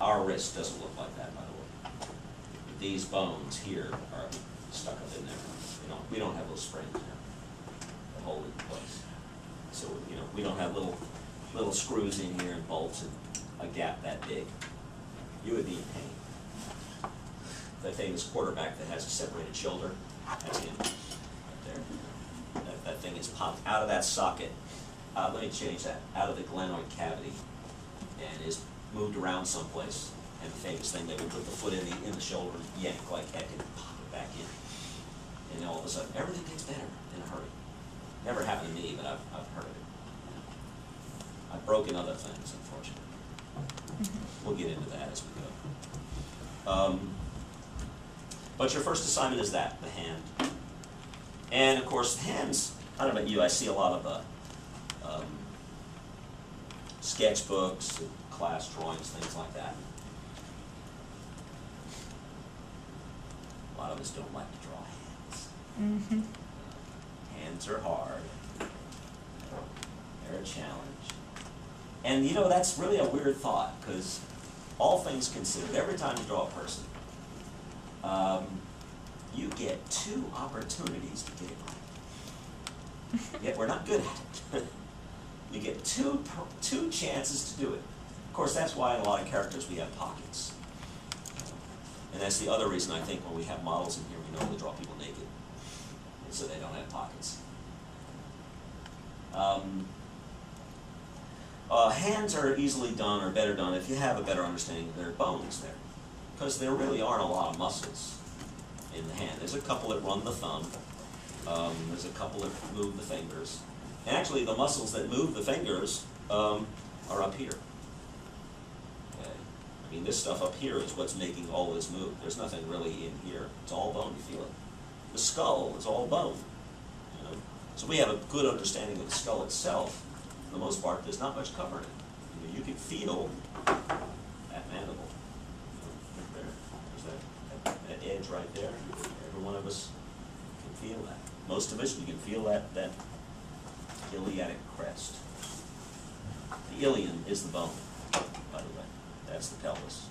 Our wrist doesn't look like that, by the way. These bones here are stuck up in there. We don't have those springs there that hold it in place. So we don't have little screws in here and bolts and a gap that big. You would be in pain. The famous quarterback that has a separated shoulder, that's him right there. That thing is popped out of that socket. Let me change that. Out of the glenoid cavity, and is moved around someplace. And the famous thing, they would put the foot in the shoulder, yank like heck, and pop it back in. And all of a sudden, everything gets better in a hurry. Never happened to me, but I've heard of it. I've broken other things, unfortunately. We'll get into that as we go. But your first assignment is that, the hand. And of course, hands, I don't know about you, I see a lot of sketchbooks, class drawings, things like that. A lot of us don't like to draw hands. Hands are hard. They're a challenge. And that's really a weird thought, because all things considered, every time you draw a person, you get 2 opportunities to get it right. Yet we're not good at it. You get two chances to do it. Of course, that's why in a lot of characters we have pockets. And that's the other reason I think when we have models in here, we normally draw people naked, so they don't have pockets. Hands are easily done or better done if you have a better understanding of their bones there, because there really aren't a lot of muscles in the hand. There's a couple that run the thumb. There's a couple that move the fingers. And actually, the muscles that move the fingers are up here. Okay. I mean, this stuff up here is what's making all this move. There's nothing really in here. It's all bone. You feel it. The skull is all bone. So we have a good understanding of the skull itself. For the most part, there's not much covering it. You can feel that mandible. Right there. There's that edge right there. Every one of us can feel that. Most of us, you can feel that iliac crest. The ilium is the bone, by the way. That's the pelvis.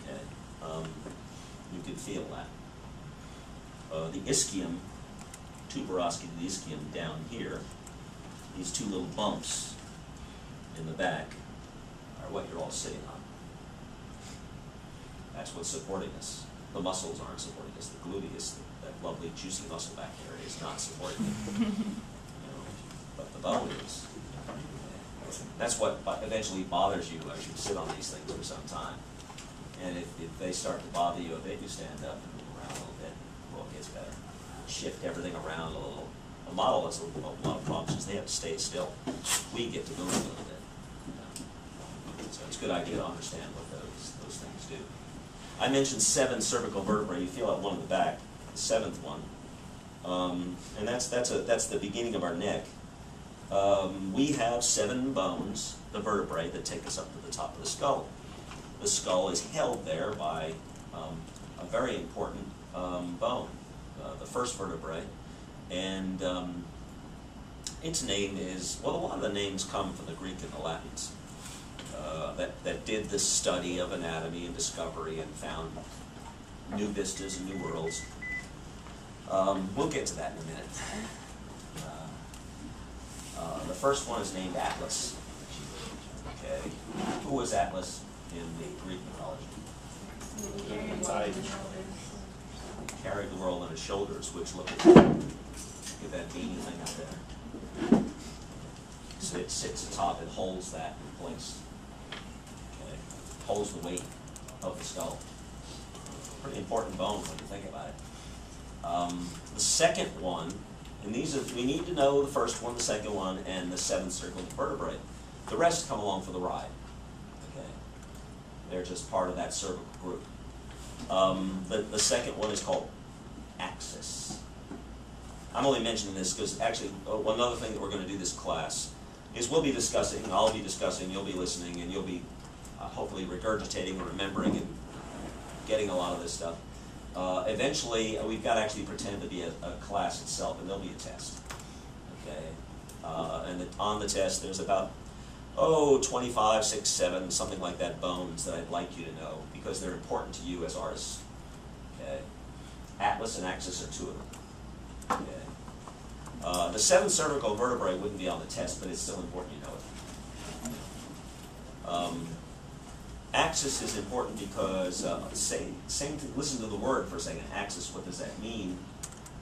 Okay. You can feel that. The ischium, tuberosity of the ischium down here, these 2 little bumps in the back are what you're all sitting on. That's what's supporting us. The muscles aren't supporting us. The gluteus, that lovely juicy muscle back there, is not supporting it. But the bone is. That's what eventually bothers you as you sit on these things for some time. And if they start to bother you a bit, you stand up and move around a little bit. Well, it gets better. Shift everything around a little. A model has a lot of problems because they have to stay still. We get to move a little bit. So it's a good idea to understand what those things do. I mentioned 7 cervical vertebrae. You feel that one in the back, the 7th one. And that's the beginning of our neck. We have 7 bones, the vertebrae, that take us up to the top of the skull. The skull is held there by a very important bone, the first vertebrae. And its name is, well, a lot of the names come from the Greek and the Latins that did this study of anatomy and discovery and found new vistas and new worlds. We'll get to that in a minute. The first one is named Atlas. Okay. Who was Atlas in the Greek mythology? He carried the world on his shoulders, which look at that beamy thing up there. So it sits atop and holds that in place. Okay. Holds the weight of the skull. Pretty important bone when you think about it. The second one, and we need to know the first one, the second one, and the 7 cervical vertebrae. The rest come along for the ride. Okay, they're just part of that cervical group. The second one is called axis. I'm only mentioning this because actually one other thing that we're going to do this class is we'll be discussing, I'll be discussing, you'll be listening, and you'll be hopefully regurgitating and remembering and getting a lot of this stuff. Eventually, we've got to actually pretend to be a class itself, and there'll be a test. Okay, and on the test, there's about oh, 25, 6, 7, something like that bones that I'd like you to know because they're important to you as artists. Okay? Atlas and axis are 2 of them. Okay? The 7 cervical vertebrae wouldn't be on the test, but it's still important you know it. Axis is important because, listen to the word for a second, axis, what does that mean?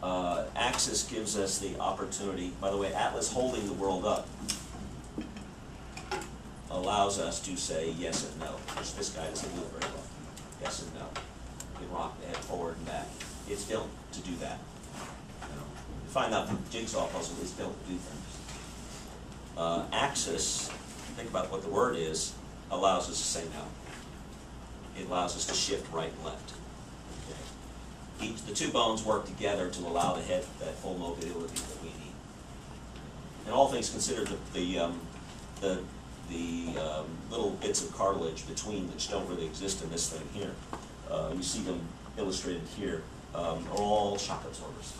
Axis gives us the opportunity, by the way, Atlas holding the world up allows us to say yes and no, which this guy doesn't do very well. Yes and no. You can rock the head forward and back. It's built to do that. You find out the jigsaw puzzle is built to do things. Axis, think about what the word is, allows us to say no. It allows us to shift right and left. Okay. The 2 bones work together to allow the head that full mobility that we need. And all things considered, the little bits of cartilage between, which don't really exist in this thing here, you see them illustrated here, are all shock absorbers.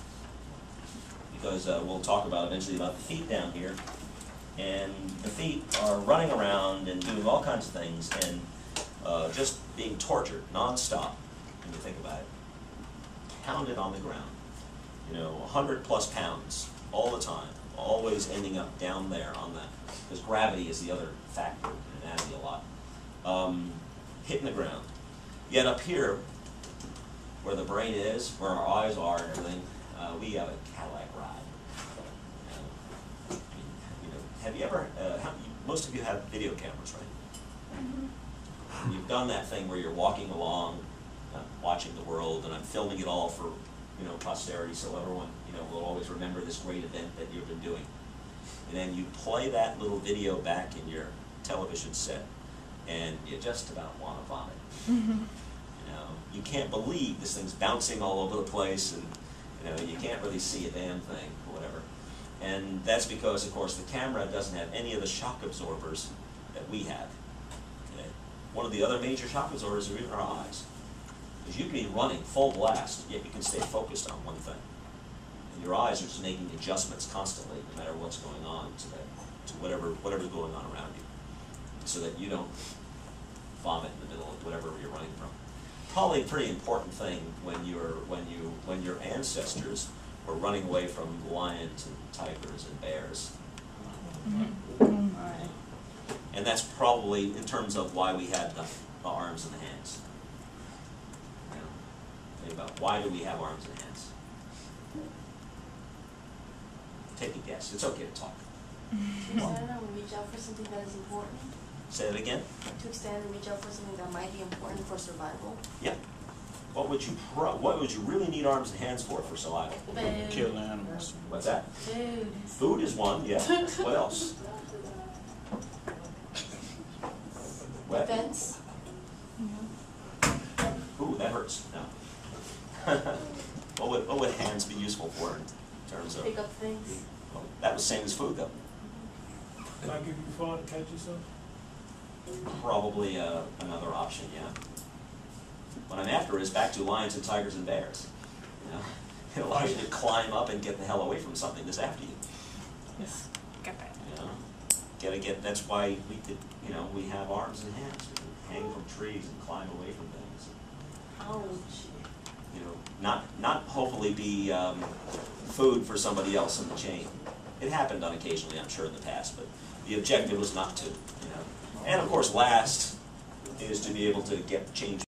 Because we'll talk about eventually about the feet down here, and the feet are running around and doing all kinds of things and just being tortured non-stop, when you think about it. Pounded on the ground, 100+ pounds all the time, always ending up down there on that, because gravity is the other factor in anatomy a lot. Hitting the ground. Yet up here, where the brain is, where our eyes are and everything, we have a Cadillac ride. Have you ever, most of you have video cameras, right? Mm-hmm. You've done that thing where you're walking along, watching the world, and I'm filming it all for, posterity, so everyone, will always remember this great event that you've been doing. And then you play that little video back in your television set, and you just about want to vomit. Mm-hmm. You can't believe this thing's bouncing all over the place, and you can't really see a damn thing or whatever. And that's because, of course, the camera doesn't have any of the shock absorbers that we have. Okay? One of the other major shock absorbers are in our eyes. Because you can be running full blast, yet you can stay focused on one thing. And your eyes are just making adjustments constantly, no matter what's going on, to whatever's going on around you, so that you don't vomit in the middle of whatever you're running from. Probably a pretty important thing when your ancestors were running away from lions and tigers and bears. Mm-hmm. And that's probably in terms of why we had the arms and the hands. Think about, why do we have arms and hands? Take a guess. It's okay to talk. To extend and reach out for something that is important. Say that again? To extend and reach out for something that might be important for survival. Yeah. What would you really need arms and hands for survival? Food. Kill animals. What's that? Food. Food is one, yeah. What else? Defense. Ooh, that hurts. No. What would hands be useful for in terms of? Pick up things. Well, that was same as food, though. Can I give you fun to catch yourself? Probably another option, yeah. What I'm after is back to lions and tigers and bears. It allows you to climb up and get the hell away from something that's after you. Yes. Get that. That's why we could, we have arms and hands. We can hang from trees and climb away from things. Ouch. Not hopefully be food for somebody else in the chain. It happened occasionally, I'm sure, in the past, but the objective was not to. And of course, last is to be able to change